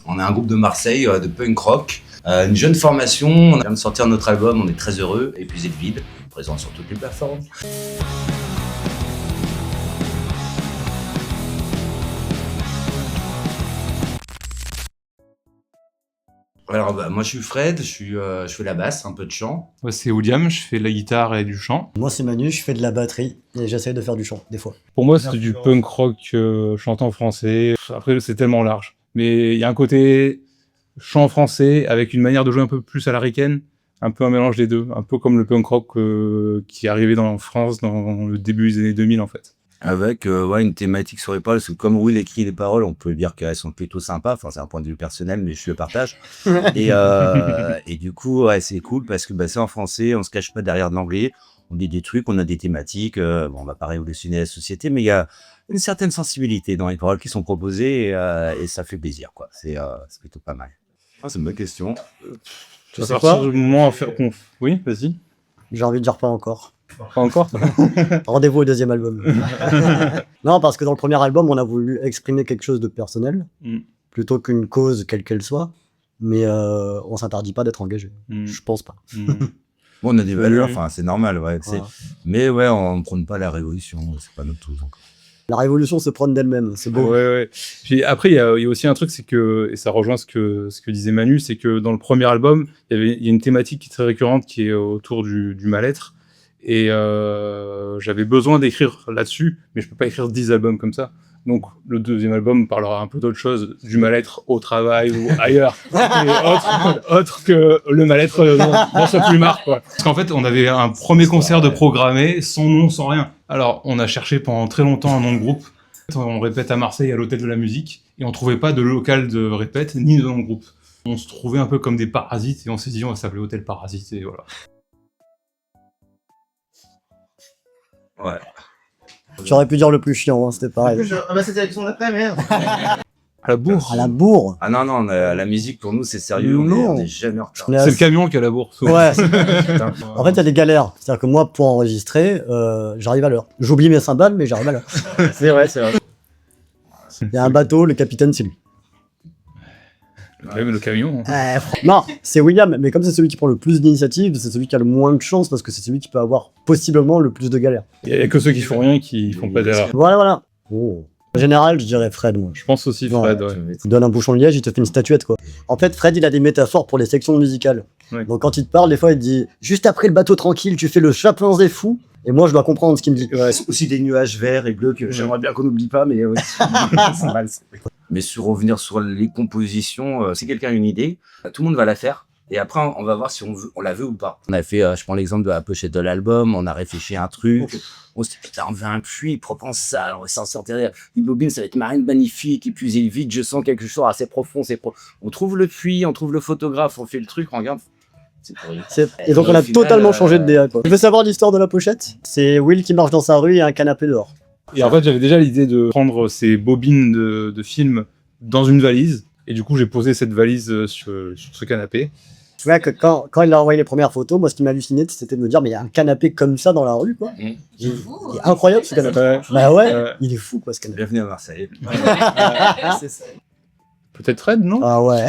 On est un groupe de Marseille, de punk rock, une jeune formation. On vient de sortir notre album, on est très heureux. Épuisé de vide, présent sur toutes les plateformes. Alors moi je suis Fred, je fais la basse, un peu de chant. Moi c'est William, je fais de la guitare et du chant. Moi c'est Manu, je fais de la batterie et j'essaye de faire du chant, des fois. Pour moi c'est du punk rock chantant en français. Après c'est tellement large. Mais il y a un côté chant français avec une manière de jouer un peu plus à l'américaine, un peu un mélange des deux. Un peu comme le punk rock qui est arrivé en France dans le début des années 2000 en fait. Avec une thématique sur les paroles, parce que comme Will écrit les paroles, on peut dire qu'elles sont plutôt sympas, enfin c'est un point de vue personnel, mais je le partage. Et du coup, ouais, c'est cool parce que c'est en français, on se cache pas derrière de l'anglais, on dit des trucs, on a des thématiques, on va pas révolutionner la société, mais il y a une certaine sensibilité dans les paroles qui sont proposées et ça fait plaisir, quoi. C'est plutôt pas mal. Ah, c'est une bonne question. À partir du moment à faire Oui, vas-y. J'ai envie de dire pas encore. Pas encore. Rendez-vous au deuxième album. Non, parce que dans le premier album, on a voulu exprimer quelque chose de personnel, plutôt qu'une cause quelle qu'elle soit, mais on s'interdit pas d'être engagé. Je pense pas. Bon, on a des valeurs, enfin c'est normal, ouais. Voilà. Mais ouais, on ne prône pas la révolution, c'est pas notre truc encore. La révolution se prône d'elle-même, c'est beau. Ouais. Puis après, il y a aussi un truc, c'est que, et ça rejoint ce que disait Manu, c'est que dans le premier album, il y a une thématique qui est très récurrente qui est autour du mal-être. Et j'avais besoin d'écrire là-dessus, mais je peux pas écrire 10 albums comme ça. Donc le deuxième album parlera un peu d'autre chose, du mal-être au travail ou ailleurs, autre que le mal-être dans sa plumard, quoi. Parce qu'en fait, on avait un premier concert de programmé, sans nom, sans rien. Alors, on a cherché pendant très longtemps un nom de groupe. On répète à Marseille, à l'Hôtel de la Musique, et on trouvait pas de local de répète, ni de nom de groupe. On se trouvait un peu comme des parasites, et on s'est dit, on va s'appeler Hôtel Parasite, et voilà. Ouais. J'aurais pu dire le plus chiant, hein, c'était pareil. C'était avec son après, merde. À la bourre. À la bourre. Ah non, la musique pour nous c'est sérieux, on est jamais en retard. C'est le camion qui a la bourre. Ouais. En fait, il y a des galères. C'est-à-dire que moi, pour enregistrer, j'arrive à l'heure. J'oublie mes cymbales, mais j'arrive à l'heure. C'est vrai. Il y a un bateau, le capitaine, c'est lui. Même le camion. Non, c'est William, mais comme c'est celui qui prend le plus d'initiative, c'est celui qui a le moins de chance parce que c'est celui qui peut avoir possiblement le plus de galères. Il y a que ceux qui font rien qui font pas d'erreur. Voilà. Oh. En général, je dirais Fred, moi. Je pense aussi Fred, ouais. Il te donne un bouchon de liège, il te fait une statuette, quoi. En fait, Fred, il a des métaphores pour les sections musicales. Ouais. Donc quand il te parle, des fois, il te dit « Juste après le bateau tranquille, tu fais le Chapin des fous ». Et moi, je dois comprendre ce qu'il me dit. Ouais, c'est aussi des nuages verts et bleus que j'aimerais bien qu'on n'oublie pas, mais ouais, c'est mal. Mais sur revenir sur les compositions, si quelqu'un a une idée, tout le monde va la faire. Et après, on va voir si on la veut ou pas. On a fait, je prends l'exemple de la pochette de l'album, on a réfléchi à un truc. Okay. On s'est dit, putain, on veut un puits, propre ça, on va s'en sortir. Une bobine, ça va être marine magnifique, épuisé vide, je sens quelque chose assez profond, On trouve le puits, on trouve le photographe, on fait le truc, on regarde. Et donc on a totalement changé de DA, quoi. Tu veux savoir l'histoire de la pochette? C'est Will qui marche dans sa rue et un canapé dehors. Et en fait, j'avais déjà l'idée de prendre ces bobines de films dans une valise. Et du coup, j'ai posé cette valise sur ce canapé. Tu vois que quand il a envoyé les premières photos, moi, ce qui m'a halluciné, c'était de me dire, mais il y a un canapé comme ça dans la rue, quoi. Il est incroyable, ce canapé. Bah ouais, il est fou, quoi, ce canapé. Bienvenue à Marseille. C'est ça. Peut-être Red, non? Ah ouais.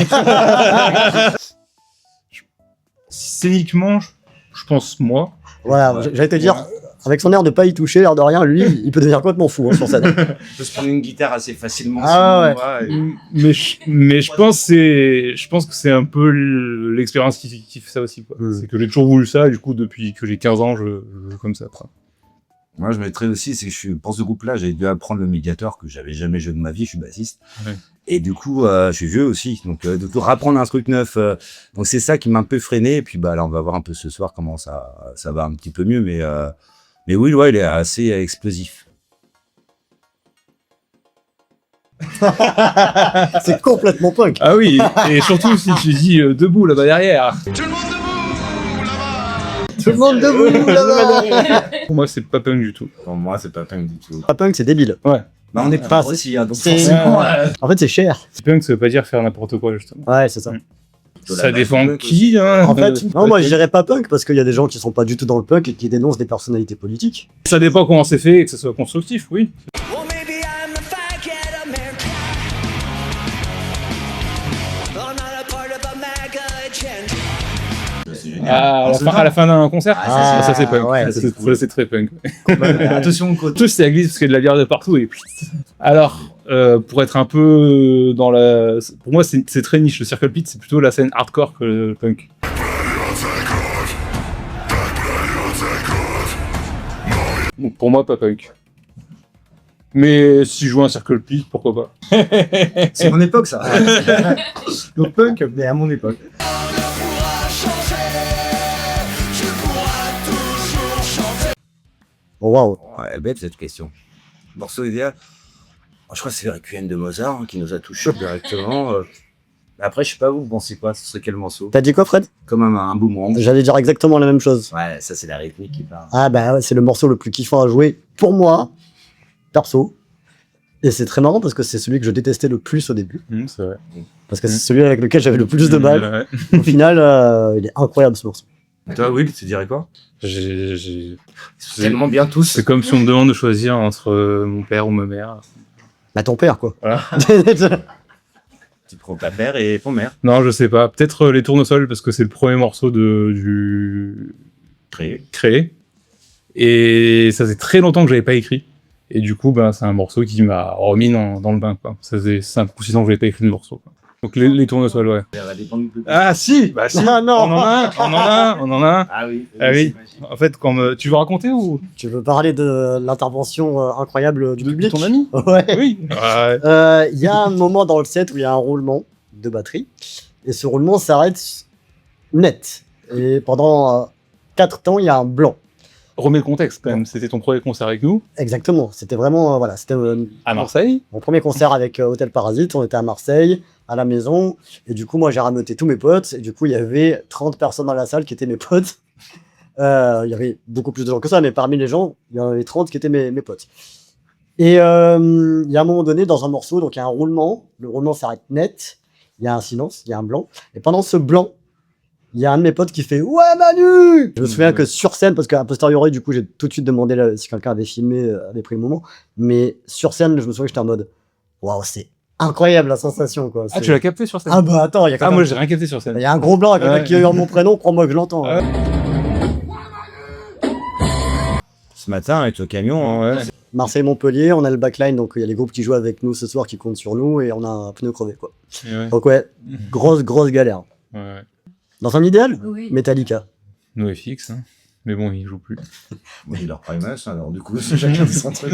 Scéniquement, je pense moi. Voilà, j'allais te dire, avec son air de pas y toucher, l'air de rien, lui, il peut devenir complètement fou, hein, sur scène. Il peut se prendre une guitare assez facilement. Ah ouais. Mais je pense que c'est un peu l'expérience qui fait ça aussi, quoi. C'est que j'ai toujours voulu ça, et du coup, depuis que j'ai 15 ans, je joue comme ça, quoi. Moi, je mettrais aussi, c'est que pour ce groupe-là, j'ai dû apprendre le médiator, que j'avais jamais joué de ma vie, je suis bassiste. Ouais. Et du coup, je suis vieux aussi, donc de rapprendre un truc neuf. Donc c'est ça qui m'a un peu freiné, et puis là, on va voir un peu ce soir comment ça va un petit peu mieux, mais oui, ouais, il est assez explosif. C'est complètement punk. Ah oui, et surtout si tu dis debout là-bas derrière. Tout le monde debout là-bas. Tout le monde debout là-bas. Pour moi, c'est pas punk du tout. Pour moi, c'est pas punk du tout. Pas punk, c'est débile. Ouais. Bah, on est pas aussi, hein, donc forcément. En fait, c'est cher. Punk, ça veut pas dire faire n'importe quoi, justement. Ouais, c'est ça. Ça dépend qui, hein. En fait, non, moi je dirais pas punk parce qu'il y a des gens qui sont pas du tout dans le punk et qui dénoncent des personnalités politiques. Ça dépend comment c'est fait et que ça soit constructif, oui. À la fin d'un concert. Ça c'est punk. ouais, Ça, c'est très punk. Attention, côté. Tous c'est la glisse parce qu'il y a de la bière de partout et puis. Alors, pour être un peu dans la, pour moi c'est très niche. Le Circle Pit c'est plutôt la scène hardcore que le punk. Donc, pour moi pas punk. Mais si je joue un Circle Pit, pourquoi pas. C'est mon époque, ça. Donc punk, mais à mon époque. Oh, waouh. Ouais, bête cette question. Morceau idéal. Je crois que c'est Requiem de Mozart qui nous a touché directement. Après, je sais pas, vous pensez quoi? Ce serait quel morceau? T'as dit quoi, Fred? Comme un boomerang. J'allais dire exactement la même chose. Ouais, ça c'est la rythmique qui parle. Ah bah ouais, c'est le morceau le plus kiffant à jouer pour moi, perso. Et c'est très marrant parce que c'est celui que je détestais le plus au début. C'est vrai. Parce que c'est celui avec lequel j'avais le plus de mal. Ouais. Au final, il est incroyable ce morceau. Toi, Will, tu dirais quoi? C'est Tellement bien tous. c'est comme si on me demande de choisir entre mon père ou ma mère. Bah ton père quoi. Voilà. Tu prends ta mère et ton mère. Non, je sais pas. Peut-être les Tournesols parce que c'est le premier morceau du créé. Et ça faisait très longtemps que j'avais pas écrit. Et du coup, ben, c'est un morceau qui m'a remis dans le bain, quoi. Ça faisait 5 ou 6 ans que j'avais pas écrit le morceau, quoi. Donc les Tournesols, ouais. Ah si, bah si. Ah non. On en a un. Ah oui. Ah oui. En fait, tu veux raconter ou Tu veux parler de l'intervention incroyable du public? ton ami? Ouais. Oui. Il y a un moment dans le set où il y a un roulement de batterie. Et ce roulement s'arrête net. Et pendant 4 temps, il y a un blanc. Remets le contexte quand même. C'était ton premier concert avec nous Exactement. C'était vraiment, voilà, c'était à Marseille. mon premier concert avec Hôtel Parasite. On était à Marseille, à la maison. Et du coup, moi, j'ai rameuté tous mes potes. Et du coup, il y avait 30 personnes dans la salle qui étaient mes potes. Il y avait beaucoup plus de gens que ça, mais parmi les gens, il y en avait 30 qui étaient mes potes. Et il y a un moment donné, dans un morceau, donc il y a un roulement. Le roulement s'arrête net. Il y a un silence, il y a un blanc. Et pendant ce blanc, il y a un de mes potes qui fait « Ouais, Manu !» Je me souviens que sur scène, parce qu'à posteriori, du coup, j'ai tout de suite demandé si quelqu'un avait filmé, avait pris le moment. Mais sur scène, je me souviens que j'étais en mode « Waouh, c'est incroyable la sensation, quoi. » Ah, tu l'as capté sur scène? Ah bah attends, il y a moi j'ai rien capté sur scène. il y a un gros blanc, quelqu'un qui hurle mon prénom, crois-moi que je l'entends. Ouais. Ce matin, avec le camion, hein, Ouais. Marseille-Montpellier, on a le backline, donc il y a les groupes qui jouent avec nous ce soir qui comptent sur nous, et on a un pneu crevé, quoi. Ouais. Donc ouais, grosse galère. Ouais. Dans un idéal, Oui. Metallica. NoFX, hein. Mais bon, il joue plus. bon, il leur Primus, alors du coup, c'est chacun son truc.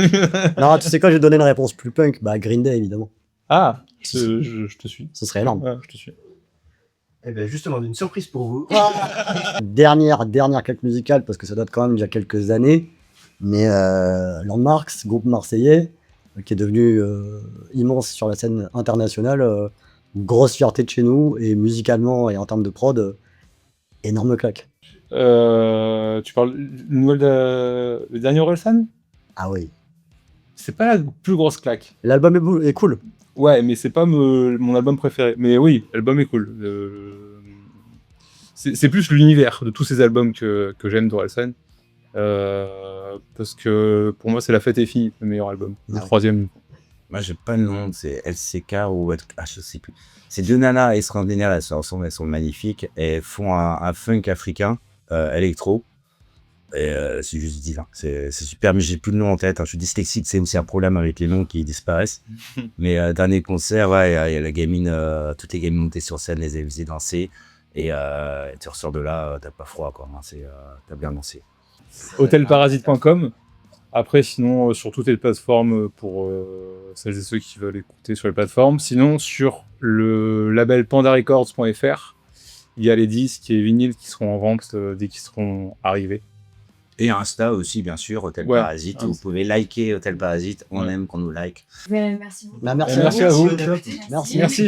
Non, tu sais quoi, j'ai donné une réponse plus punk, bah Green Day, évidemment. Ah, je te suis. Ce serait énorme. Ouais, je te suis. Et bien justement, une surprise pour vous. Dernière claque musicale, parce que ça date quand même il y a quelques années, mais Landmarks, groupe marseillais, qui est devenu immense sur la scène internationale, grosse fierté de chez nous, et musicalement et en termes de prod, énorme claque. Tu parles le dernier Orelsan? Ah oui. C'est pas la plus grosse claque. L'album est cool. Ouais, mais c'est pas mon album préféré. Mais oui, l'album est cool. C'est plus l'univers de tous ces albums que j'aime d'Orelsan. Parce que pour moi, c'est La Fête est finie, le meilleur album. Le troisième. Moi, j'ai pas le nom, c'est LCK ou... Ah, je sais plus. C'est deux nanas extraordinaires, elles sont magnifiques, et elles font un funk africain, électro. Et c'est juste divin, c'est super, mais j'ai plus le nom en tête, hein. Je suis dyslexique, c'est aussi un problème avec les noms qui disparaissent. Mais dernier concert, ouais, il y a la gamine, toutes les gamines montées sur scène, les faisaient danser, et tu ressors de là, t'as pas froid, quoi, hein. T'as bien dansé. Hôtelparasite.com. Après, sinon, sur toutes les plateformes pour celles et ceux qui veulent écouter sur les plateformes. Sinon, sur le label pandarecords.fr, il y a les disques et vinyles qui seront en vente dès qu'ils seront arrivés. Et Insta aussi, bien sûr, Hôtel Ouais, Parasite. Vous pouvez liker Hôtel Parasite, on aime qu'on nous like. Merci beaucoup. Bah, merci, Merci à vous. Merci. Merci.